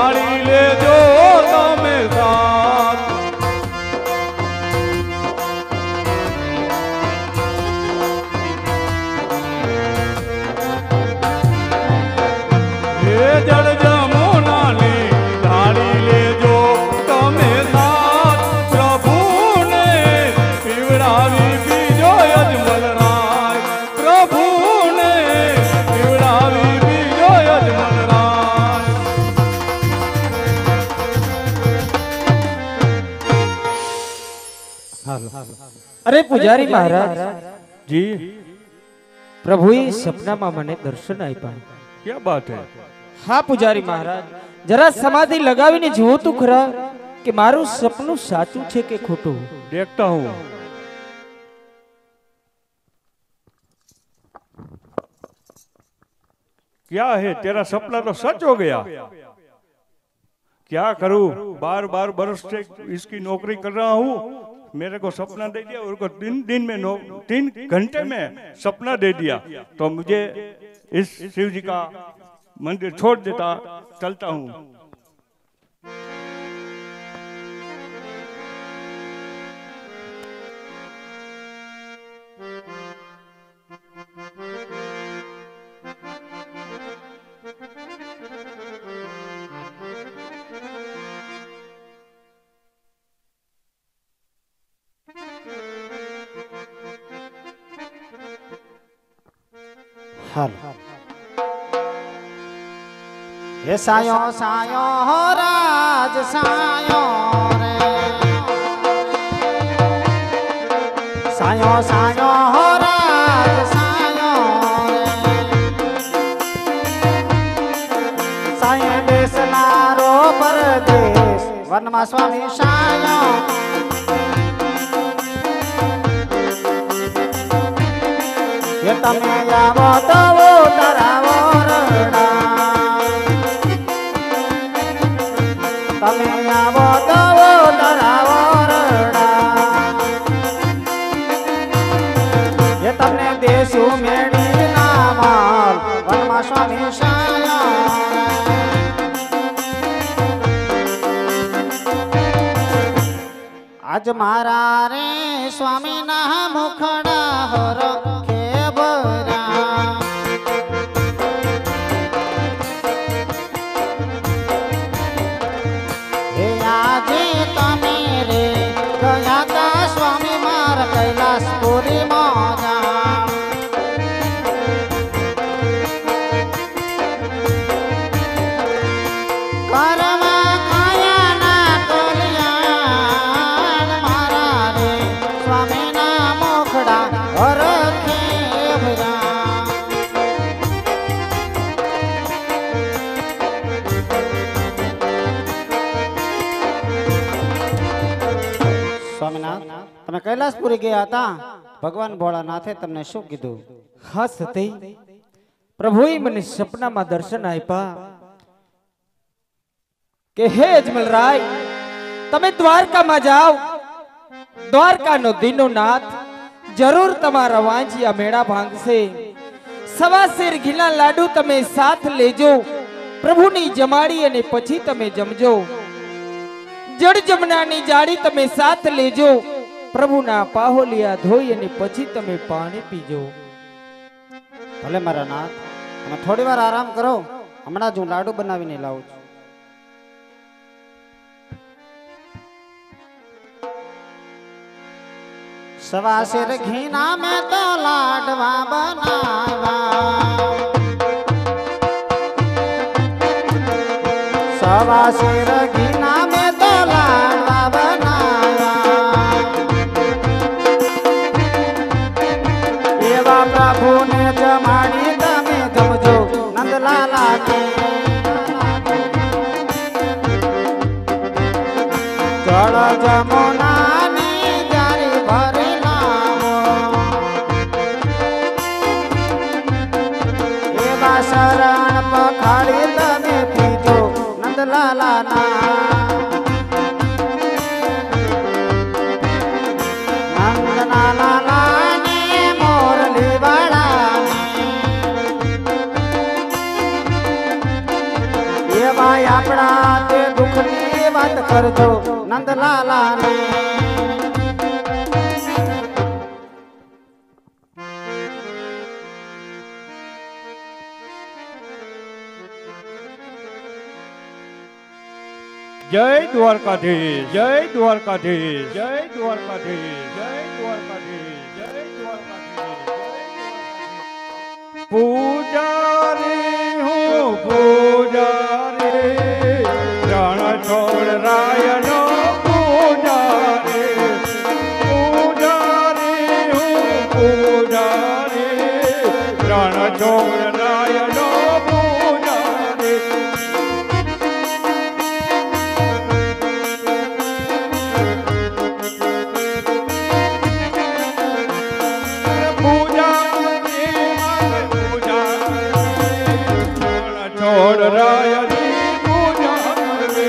ઢાળી લેજો તમે સાથ એ જળ જમુનાની ઢાળી લેજો તમે સાથ પ્રભુને પીવડાવી બીજો અજમલ રાય પ્રભુને પીવડાવી બીજો અજમલ રાય અરે પુજારી મહારાજ જી પ્રભુએ સપનામાં મને દર્શન આપ્યા क्या बात है હા પુજારી મહારાજ જરા સમાધિ લગાવીને જુઓ તો ખરા કે મારું સપનું સાચું છે કે ખોટું देखता हूँ क्या है तेरा सपना तो सच हो गया क्या करूं बार बार बरस से इसकी नौकरी कर रहा हूँ मेरे को सपना दे दिया और को दिन में 3 घंटे में सपना दे दिया तो मुझे इस शिव जी का मंदिर छोड़ देता चलता हूँ હાલ એ સાયો સાયો રાજ સાયો રે સાયો સાયો રાજ સાયો રે સાયે બેસનારો પરદેશ વનમાં સ્વામી સાયો એ તમે આવો તો તરાવો રડા તમે આવો તો તરાવો રડા એ તમને દેશું મેળી ના માલ વનમાં સ્વામી સાયા આજ મારા રે સ્વામી ના મુખડા હર કૈલાસપુરી મોજા કરમાં કાયાના કલ્યાણ મારા રે સ્વામીના મોખડા હરખે ભર્યા સ્વામીનાથ તમે કૈલાસપુરી ગયા હતા ભગવાન ભોળાનાથે તમને શું કીધું હા સતી પ્રભુએ મને સપનામાં દર્શન આપ્યા કે હે અજમલ રાય તમે દ્વારકામાં જાઓ દ્વારકાનો દીનોનાથ જરૂર તમારા વાંચિયા મેળા ભાંગશે સવાશેર ઘીના લાડુ તમે સાથ લેજો પ્રભુની જમાડી અને પછી તમે જમજો જળ જમનાની જાળી તમે સાથ લેજો પ્રભુના પાહોલિયા ધોઈ અને પછી તમે પાણી પીજો ભલે મારા નાથ તમે થોડી વાર આરામ કરો હમણાં જ હું લાડુ બનાવીને લાવું છું સવાશેર ઘીના મેં તો લાડવા બનાવ્યા સવાશેર ઘીના મેં તો લાડવા બનાવ્યા એવા પ્રભુને જમાડી તમે જમજો નંદલાલા જળ જમુનાની જારી ભરી લાવો એવા શરણ પખાડી તમે પીજો નંદલાલાના નંદલાલાની મોરલી વાળાની એવા આપણા કરજો નંદલાલાને જય દ્વારકાધીશ, જય દ્વારકાધીશ, જય દ્વારકાધીશ, જય દ્વારકાધીશ, જય દ્વારકાધીશ. પૂજારી હું પૂજારી, રણછોડ રાયનો પૂજારી, પૂજારી હું પૂજારી, રણછોડ રાયનો પૂજારી. છોડ રાયની પૂજા કરે.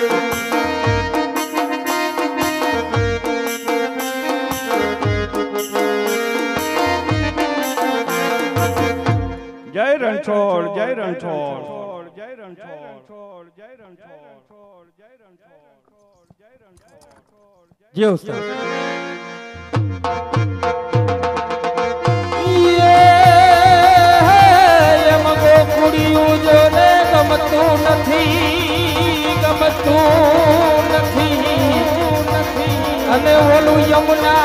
જય રણછોડ, જય રણછોડ, જય રણછોડ, જય રણછોડ, જય રણછોડ, જય રણછોડ. જે ઉસ્તાદ ગમતું નથી અને ઓલું યમુના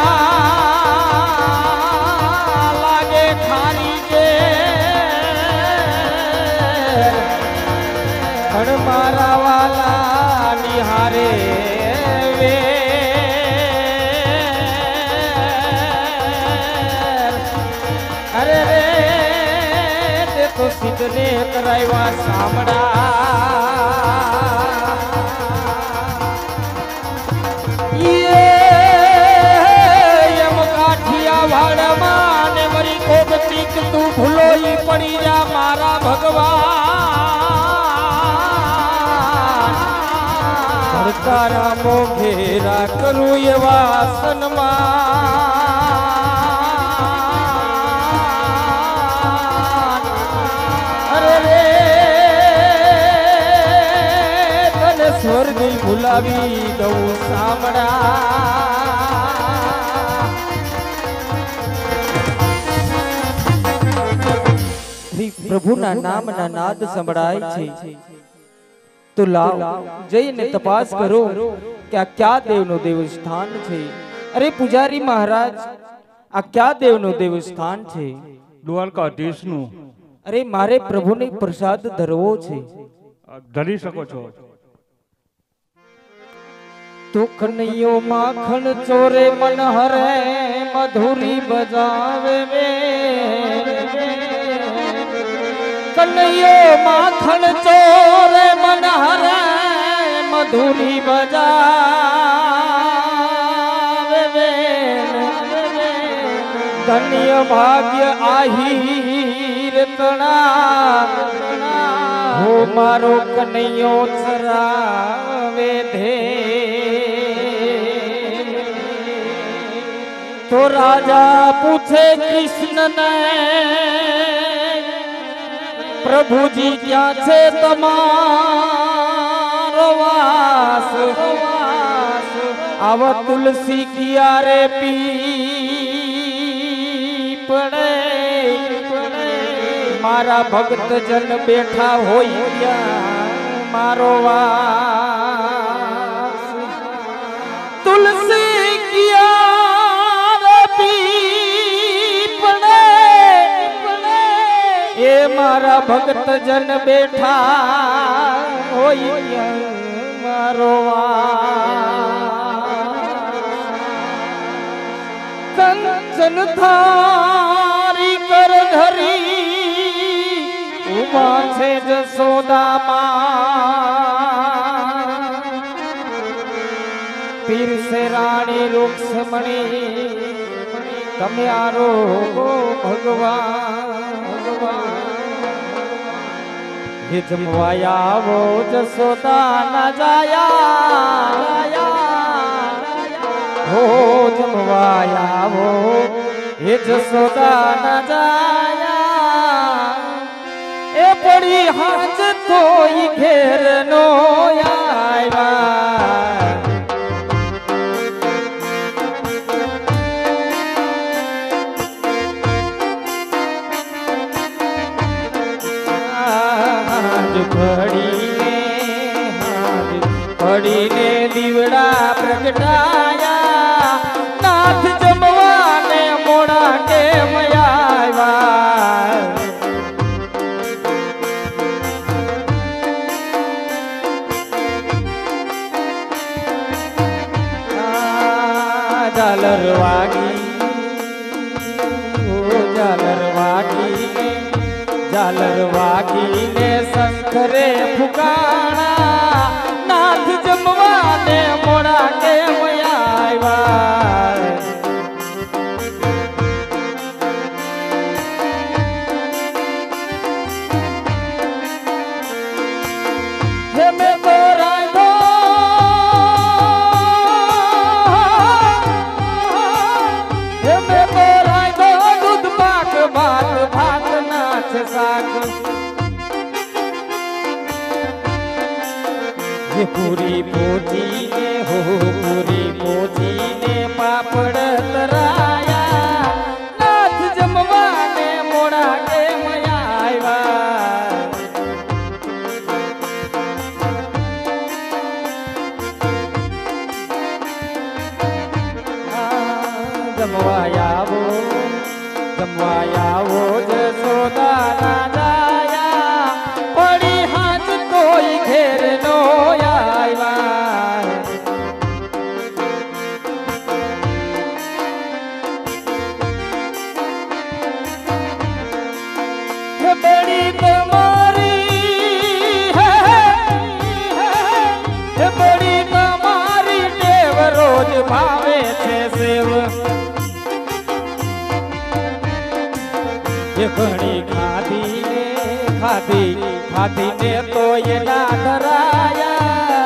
લાગે ખારી કે પણ મારા વાલા નિહારે વે અરે રે તે તો સિદ્ધને કરાવ્યા સામડા તું ભૂલો ઈ પડી જા મારા ભગવાન તારા મોઘેરા કરું એવા સન્માન અરે રે તને સ્વર્ગ ભૂલાવી દઉં સામડા પ્રભુના નામના નાદ સંભળાય છે તો લાવ જઈને તપાસ કરો કે આ ક્યાં દેવનું દેવસ્થાન છે. અરે પૂજારી મહારાજ આ ક્યાં દેવનું દેવસ્થાન છે? દ્વારકાધીશનું. અરે મારે પ્રભુને પ્રસાદ ધરવો છે. ધરી શકો છો. તો કનૈયો માખણ ચોરે મન હરે મધુરી બજાવે વે કનૈયો માખણ ચોરે મન હરે મધુરી બજાવે વે ધન્ય ભાગ્ય આહીર તણા હો મારો કનૈયો ચરાવે ધે તો રાજા પૂછે કૃષ્ણને પ્રભુજી ક્યાં છે તમારો વાસ આવ તુલસી કિયારે પીપળે મારા ભક્ત જન બેઠા હોય ત્યાં મારો વાસ તુલસી કિયારે પીપળે એ મારા ભક્ત જન બેઠા હોય ત્યાં મારો કંચન થારી કર ધરી ઉભા છે જશોદામાં પીર સે રાણી રૂક્ષ્મણી તમે આરોગો ભગવાન હે જમવાયા આવો જશોદા ના જાયા હો જમવાયા આવો હે જશોદા ના જાયા એ પડી હાથ તો ઈ ઘેર નો આવ્યા ઘડીને દીવડા પ્રગટાયા નાથ જમવાને મોડા કેમ આવ્યા ઝાલર વાગી ઝાલર વાગીને શંખરે ફુકાણા નાથ જમવાને મોડા કેમ આવ્યા હે મેં તો રાંધો હે મેં તો રાંધો દૂધ પાક ભાત ભાત નાથ શાક પૂરી પોચીને હો પૂરી પોચીને પાપડ તરાયા નાથ જમવાને મોડા કેમ આવ્યા જમવા આવો જશોદા ના જાયા પડી હાથ તોય ઘેર નો આવ્યા હે બેડી તમારી હે બેડી તમારી ટેવ રોજ ભાવે છે સેવ ઘણી ખાધીને તો એના ધરાયા